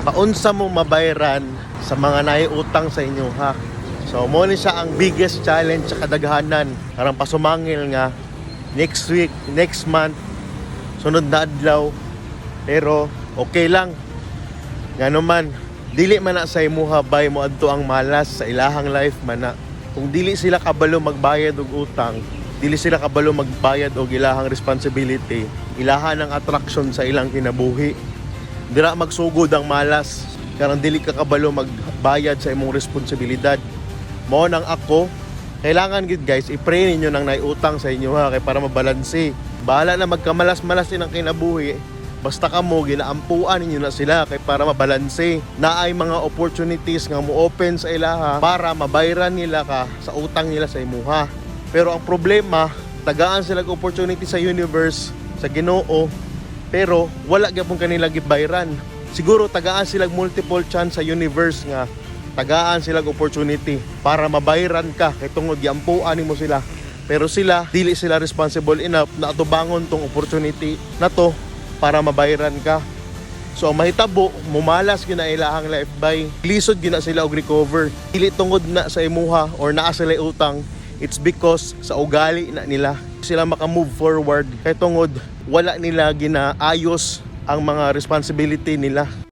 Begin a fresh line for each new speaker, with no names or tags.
paunsa mo mabayran sa mga naiutang sa inyo ha. So mo ni siya ang biggest challenge sa kadaghanan karang pasumangil nga next week, next month, sunod na adlaw. Pero okay lang. Ngano man, dili man na sa imuha bay mo adto ang malas sa ilahang life man na. Kung dili sila kabalo magbayad og utang, dili sila kabalo magbayad og ilahang responsibility, ilahan ang attraction sa ilang kinabuhi. Dira magsugod ang malas karang dili ka kabalo magbayad sa imong responsibilidad. Mao nang ako, kailangan gid guys, i-pray ninyo nang naiutang sa inyo ha kay para mabalanse. Bahala na magkamalas-malas din ang kinabuhi. Basta kamo ginaampuan ninyo na sila kay para mabalanse. Naay mga opportunities nga mo-open sa ilaha para mabayran nila ka sa utang nila sa imuha. Pero ang problema, tagaan sila og opportunity sa universe, sa Ginoo, pero wala gyapon kanila gibayran. Siguro tagaan sila multiple chance sa universe nga tagaan sila opportunity para mabayran ka kay tungod giampuan nimo sila. Pero sila dili sila responsible enough na atubangon tong opportunity na to para mabayran ka. So ang mahitabo, mumalas gyud na ilahang life by lisod gyud na sila og recover. Dili tungod na sa imuha or naa sila utang, it's because sa ugali na nila sila maka-move forward kay tungod wala nila ginaayos ang mga responsibility nila.